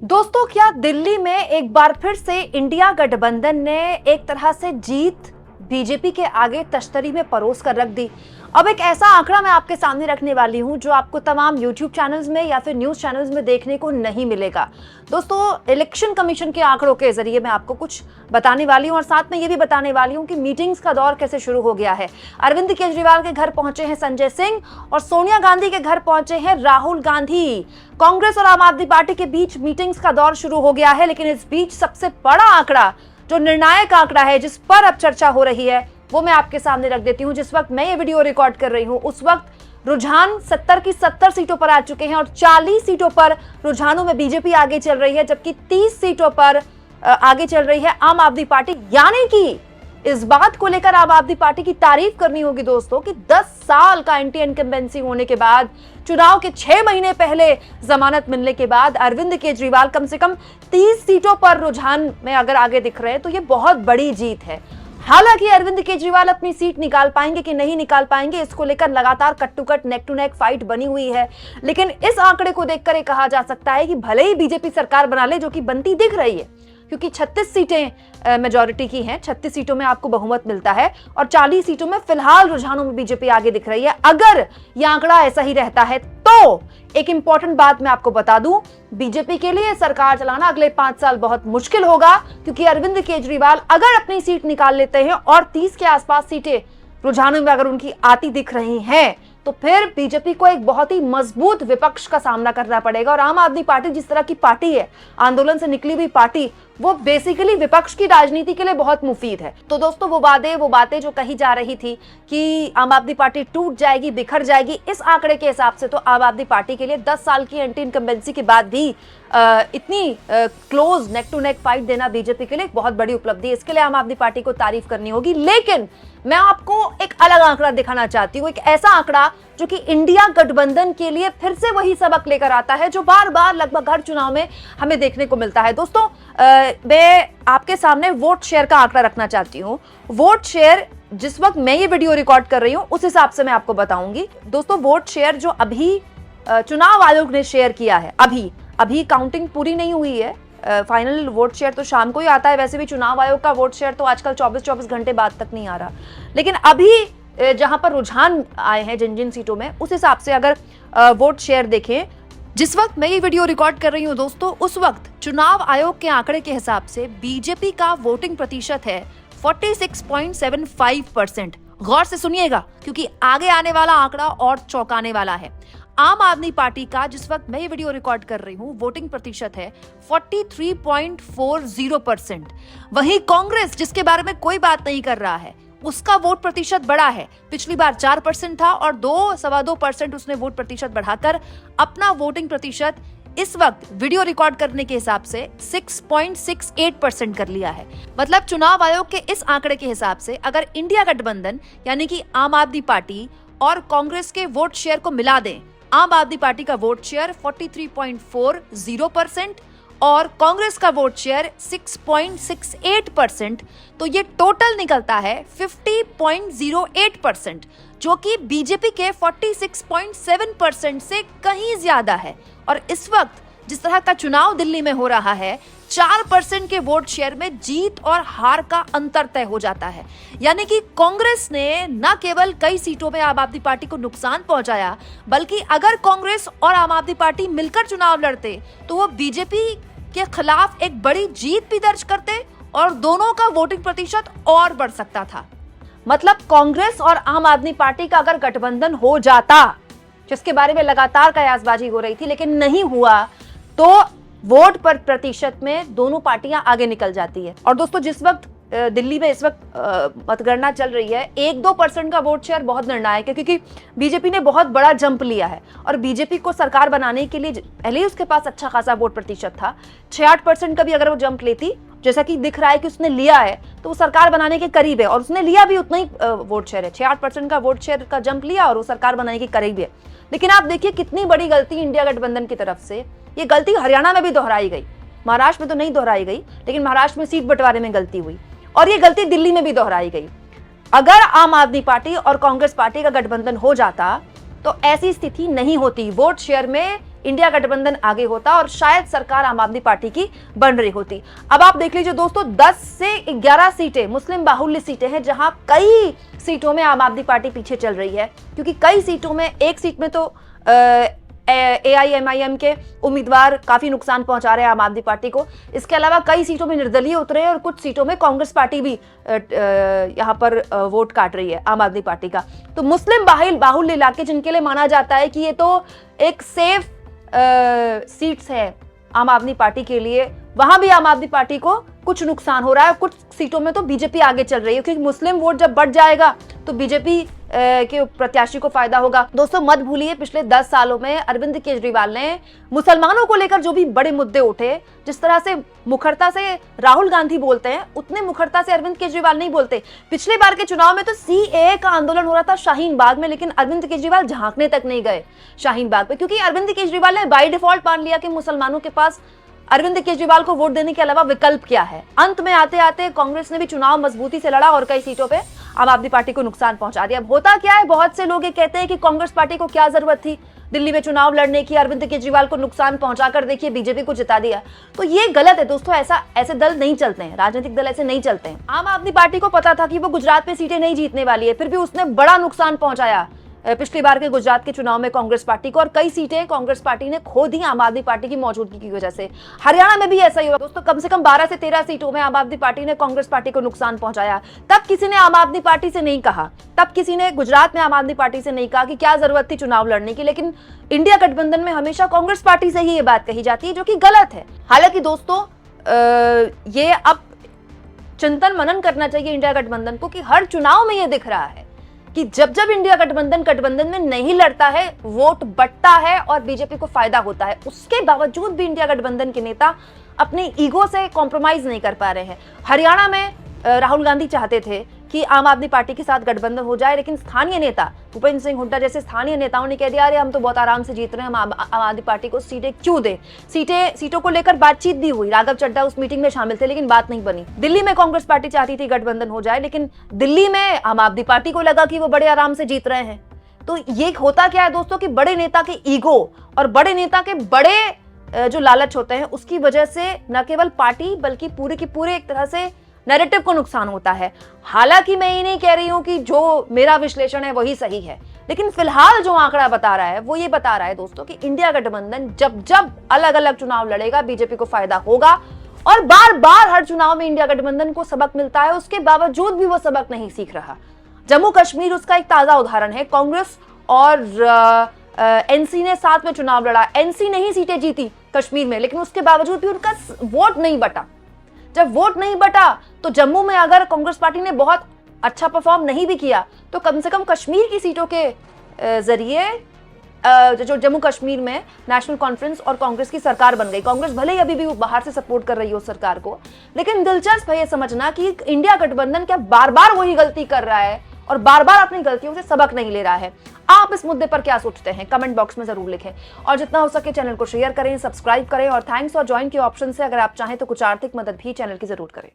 दोस्तों, क्या दिल्ली में एक बार फिर से इंडिया गठबंधन ने एक तरह से जीत बीजेपी के आगे तश्तरी में परोस कर रख दी। अब एक ऐसा आंकड़ा मैं आपके सामने रखने वाली हूं जो आपको तमाम YouTube चैनल्स में या फिर न्यूज चैनल्स में देखने को नहीं मिलेगा। दोस्तों, इलेक्शन कमीशन के आंकड़ों के जरिए मैं आपको कुछ बताने वाली हूं और साथ में ये भी बताने वाली हूं कि मीटिंग्स का दौर कैसे शुरू हो गया है। अरविंद केजरीवाल के घर पहुंचे हैं संजय सिंह और सोनिया गांधी के घर पहुंचे हैं राहुल गांधी। कांग्रेस और आम आदमी पार्टी के बीच मीटिंग्स का दौर शुरू हो गया है, लेकिन इस बीच सबसे बड़ा आंकड़ा, जो निर्णायक आंकड़ा है, जिस पर अब चर्चा हो रही है, वो मैं आपके सामने रख देती हूं। जिस वक्त मैं ये वीडियो रिकॉर्ड कर रही हूं उस वक्त रुझान 70 की 70 सीटों पर आ चुके हैं और 40 सीटों पर रुझानों में बीजेपी आगे चल रही है, जबकि 30 सीटों पर आगे चल रही है आम आदमी पार्टी। यानी कि इस बात को लेकर आम आदमी पार्टी की तारीफ करनी होगी दोस्तों कि 10 साल का एंटी इनकम्बेंसी होने के बाद, चुनाव के 6 महीने पहले जमानत मिलने के बाद अरविंद केजरीवाल कम से कम 30 सीटों पर रुझान में अगर आगे दिख रहे हैं तो ये बहुत बड़ी जीत है। हालांकि अरविंद केजरीवाल अपनी सीट निकाल पाएंगे कि नहीं निकाल पाएंगे, इसको लेकर लगातार cut to cut, neck to neck fight बनी हुई है। लेकिन इस आंकड़े को देखकर ये कहा जा सकता है कि भले ही बीजेपी सरकार बना ले, जो कि बनती दिख रही है, क्योंकि 36 सीटें मेजॉरिटी की हैं, 36 सीटों में आपको बहुमत मिलता है और 40 सीटों में फिलहाल रुझानों में बीजेपी आगे दिख रही है। अगर यह आंकड़ा ऐसा ही रहता है तो एक इंपॉर्टेंट बात मैं आपको बता दूं, बीजेपी के लिए सरकार चलाना अगले 5 साल बहुत मुश्किल होगा, क्योंकि अरविंद केजरीवाल अगर अपनी सीट निकाल लेते हैं और 30 के आसपास सीटें रुझानों में अगर उनकी आती दिख रही हैं, तो फिर बीजेपी को एक बहुत ही मजबूत विपक्ष का सामना करना पड़ेगा। और आम आदमी पार्टी जिस तरह की पार्टी है, आंदोलन से निकली हुई पार्टी, वो बेसिकली विपक्ष की राजनीति के लिए बहुत मुफीद है। तो दोस्तों, वो बातें जो कही जा रही थी कि आम आदमी पार्टी टूट जाएगी, बिखर जाएगी, इस आंकड़े के हिसाब से तो आम आदमी पार्टी के लिए 10 साल की एंटी इनकम्बेंसी के बाद भी इतनी close neck to neck fight देना बीजेपी के लिए एक बहुत बड़ी उपलब्धि है। इसके लिए आम आदमी पार्टी को तारीफ करनी होगी। लेकिन मैं आपको एक अलग आंकड़ा दिखाना चाहती हूँ, एक ऐसा आंकड़ा जो कि इंडिया गठबंधन के लिए फिर से वही सबक लेकर आता है जो बार बार लगभग हर चुनाव में हमें देखने को मिलता है। दोस्तों, मैं आपके सामने वोट शेयर का आंकड़ा रखना चाहती हूँ। वोट शेयर जिस वक्त मैं ये वीडियो रिकॉर्ड कर रही हूँ उस हिसाब से मैं आपको बताऊंगी। दोस्तों, वोट शेयर जो अभी चुनाव आयोग ने शेयर किया है, अभी काउंटिंग पूरी नहीं हुई है, फाइनल वोट शेयर तो शाम को ही आता है। वैसे भी चुनाव आयोग का वोट शेयर तो आजकल 24 घंटे बाद तक नहीं आ रहा, लेकिन अभी जहां पर रुझान आए हैं जिन जिन सीटों में, उस हिसाब से अगर वोट शेयर देखें, जिस वक्त मैं ये वीडियो रिकॉर्ड कर रही हूं दोस्तों, उस वक्त चुनाव आयोग के आंकड़े के हिसाब से बीजेपी का वोटिंग प्रतिशत है 46.75%। गौर से सुनिएगा, क्योंकि आगे आने वाला आंकड़ा और चौंकाने वाला है। आम आदमी पार्टी का, जिस वक्त मैं ये वीडियो रिकॉर्ड कर रही हूं, वोटिंग प्रतिशत है 43.40%। वहीं कांग्रेस, जिसके बारे में कोई बात नहीं कर रहा है, उसका वोट प्रतिशत बढ़ा है। पिछली बार 4% था और 2-2.25% उसने वोट प्रतिशत बढ़ाकर अपना वोटिंग प्रतिशत इस वक्त वीडियो रिकॉर्ड करने के हिसाब से 6.68% कर लिया है। मतलब चुनाव आयोग के इस आंकड़े के हिसाब से अगर इंडिया गठबंधन यानी कि आम आदमी पार्टी और कांग्रेस के वोट शेयर को मिला दें, आम आदमी पार्टी का वोट शेयर 43.40% और कांग्रेस का वोट शेयर 6.68%, तो ये टोटल निकलता है 50.08%, जो कि बीजेपी के 46.7% से कहीं ज्यादा है। और इस वक्त जिस तरह का चुनाव दिल्ली में हो रहा है, 4% के वोट शेयर में जीत और हार का अंतर तय हो जाता है। यानी कि कांग्रेस ने न केवल कई सीटों में आम आदमी पार्टी को नुकसान पहुंचाया, बल्कि अगर कांग्रेस और आम आदमी पार्टी मिलकर चुनाव लड़ते तो वो बीजेपी के खिलाफ एक बड़ी जीत भी दर्ज करते और दोनों का वोटिंग प्रतिशत और बढ़ सकता था। मतलब कांग्रेस और आम आदमी पार्टी का अगर गठबंधन हो जाता, जिसके बारे में लगातार कयासबाजी हो रही थी लेकिन नहीं हुआ, तो वोट पर प्रतिशत में दोनों पार्टियां आगे निकल जाती है। और दोस्तों, जिस वक्त दिल्ली में इस वक्त मतगणना चल रही है, 1-2% का वोट शेयर बहुत निर्णायक है, क्योंकि बीजेपी ने बहुत बड़ा जंप लिया है और बीजेपी को सरकार बनाने के लिए पहले ही उसके पास अच्छा खासा वोट प्रतिशत था। 6-8% का भी अगर वो जंप लेती, जैसा कि दिख रहा है कि उसने लिया है, तो वो सरकार बनाने के करीब है। और उसने लिया भी उतना ही वोट शेयर है, 6-8% का वोट शेयर का जंप लिया और वो सरकार बनाने के करीब है। लेकिन आप देखिए कितनी बड़ी गलती इंडिया गठबंधन की तरफ से, ये गलती हरियाणा में भी दोहराई गई, महाराष्ट्र में तो नहीं दोहराई गई, लेकिन महाराष्ट्र में सीट बंटवारे में गलती हुई और ये गलती दिल्ली में भी दोहराई गई। अगर आम आदमी पार्टी और कांग्रेस पार्टी का गठबंधन हो जाता तो ऐसी स्थिति नहीं होती। वोट शेयर में इंडिया गठबंधन आगे होता और शायद सरकार आम आदमी पार्टी की बन रही होती। अब आप देख लीजिए दोस्तों, 10 से 11 सीटें मुस्लिम बाहुल्य सीटें हैं, जहां कई सीटों में आम आदमी पार्टी पीछे चल रही है, क्योंकि कई सीटों में, एक सीट में तो AIMIM के उम्मीदवार काफी नुकसान पहुंचा रहे हैं आम आदमी पार्टी को। इसके अलावा कई सीटों में निर्दलीय उतरे हैं और कुछ सीटों में कांग्रेस पार्टी भी यहां पर वोट काट रही है आम आदमी पार्टी का। तो मुस्लिम बाहुल्य इलाके जिनके लिए माना जाता है कि ये तो एक सेफ सीट्स है आम आदमी पार्टी के लिए, वहां भी आम आदमी पार्टी को कुछ नुकसान हो रहा है। कुछ सीटों में तो बीजेपी आगे चल रही है, क्योंकि मुस्लिम वोट जब बढ़ जाएगा तो बीजेपी के प्रत्याशी को फायदा होगा। दोस्तों मत भूलिए, पिछले 10 सालों में अरविंद केजरीवाल ने मुसलमानों को लेकर जो भी बड़े मुद्दे उठे, जिस तरह से मुखरता से राहुल गांधी बोलते हैं, उतने मुखरता से अरविंद केजरीवाल नहीं बोलते। पिछले बार के चुनाव में तो CAA का आंदोलन हो रहा था शाहीन बाग में, लेकिन अरविंद केजरीवाल झांकने तक नहीं गए शाहीन बाग पे, क्योंकि अरविंद केजरीवाल ने बाय डिफॉल्ट मान लिया कि मुसलमानों के पास अरविंद केजरीवाल को वोट देने के अलावा विकल्प क्या है। अंत में आते आते कांग्रेस ने भी चुनाव मजबूती से लड़ा और कई सीटों पे आम आदमी पार्टी को नुकसान पहुंचा दिया। अब होता क्या है, बहुत से लोग ये कहते हैं कि कांग्रेस पार्टी को क्या जरूरत थी दिल्ली में चुनाव लड़ने की, अरविंद केजरीवाल को नुकसान पहुंचाकर देखिए बीजेपी को जिता दिया। तो ये गलत है दोस्तों, ऐसे दल नहीं चलते हैं, राजनीतिक दल ऐसे नहीं चलते हैं। आम आदमी पार्टी को पता था कि वो गुजरात में सीटें नहीं जीतने वाली है, फिर भी उसने बड़ा नुकसान पहुंचाया पिछली बार के गुजरात के चुनाव में कांग्रेस पार्टी को, और कई सीटें कांग्रेस पार्टी ने खो दी आम आदमी पार्टी की मौजूदगी की वजह से। हरियाणा में भी ऐसा ही हुआ दोस्तों, कम से कम 12 से 13 सीटों में आम आदमी पार्टी ने कांग्रेस पार्टी को नुकसान पहुंचाया। तब किसी ने आम आदमी पार्टी से नहीं कहा, तब किसी ने गुजरात में आम आदमी पार्टी से नहीं कहा कि क्या जरूरत थी चुनाव लड़ने की, लेकिन इंडिया गठबंधन में हमेशा कांग्रेस पार्टी से ही ये बात कही जाती है, जो कि गलत है। हालांकि दोस्तों ये अब चिंतन मनन करना चाहिए इंडिया गठबंधन को, कि हर चुनाव में ये दिख रहा है कि जब जब इंडिया गठबंधन में नहीं लड़ता है, वोट बंटता है और बीजेपी को फायदा होता है। उसके बावजूद भी इंडिया गठबंधन के नेता अपने ईगो से कॉम्प्रोमाइज नहीं कर पा रहे हैं। हरियाणा में राहुल गांधी चाहते थे कि आम आदमी पार्टी के साथ गठबंधन हो जाए, लेकिन स्थानीय नेता भूपेंद्र सिंह हुड्डा जैसे स्थानीय नेताओं ने कह दिया, अरे हम तो बहुत आराम से जीत रहे हैं, हम आम आदमी पार्टी को सीटें क्यों दें। सीटों को लेकर बातचीत भी हुई, राघव चड्ढा उस मीटिंग में शामिल थे, लेकिन बात नहीं बनी। दिल्ली में कांग्रेस पार्टी चाहती थी गठबंधन हो जाए, लेकिन दिल्ली में आम आदमी पार्टी को लगा कि वो बड़े आराम से जीत रहे हैं। तो ये होता क्या है दोस्तों, कि बड़े नेता के ईगो और बड़े नेता के बड़े जो लालच होते हैं, उसकी वजह से न केवल पार्टी बल्कि पूरे की पूरे एक तरह से नैरेटिव को नुकसान होता है। हालांकि मैं ये नहीं कह रही हूं कि जो मेरा विश्लेषण है वही सही है, लेकिन फिलहाल जो आंकड़ा बता रहा है वो ये बता रहा है दोस्तों कि इंडिया गठबंधन जब जब अलग अलग चुनाव लड़ेगा बीजेपी को फायदा होगा, और बार बार हर चुनाव में इंडिया गठबंधन को सबक मिलता है, उसके बावजूद भी वो सबक नहीं सीख रहा। जम्मू कश्मीर उसका एक ताजा उदाहरण है। कांग्रेस और NC ने साथ में चुनाव लड़ा, NC ने ही सीटें जीती कश्मीर में, लेकिन उसके बावजूद भी उनका वोट नहीं बटा। जब वोट नहीं बटा तो जम्मू में अगर कांग्रेस पार्टी ने बहुत अच्छा परफॉर्म नहीं भी किया, तो कम से कम कश्मीर की सीटों के जरिए जो जम्मू कश्मीर में नेशनल कॉन्फ्रेंस और कांग्रेस की सरकार बन गई। कांग्रेस भले ही अभी भी बाहर से सपोर्ट कर रही हो सरकार को, लेकिन दिलचस्प है ये समझना कि इंडिया गठबंधन क्या बार बार वही गलती कर रहा है और बार बार अपनी गलतियों से सबक नहीं ले रहा है। आप इस मुद्दे पर क्या सोचते हैं, कमेंट बॉक्स में जरूर लिखें, और जितना हो सके चैनल को शेयर करें, सब्सक्राइब करें, और थैंक्स और ज्वाइन के ऑप्शन से अगर आप चाहें तो कुछ आर्थिक मदद भी चैनल की जरूर करें।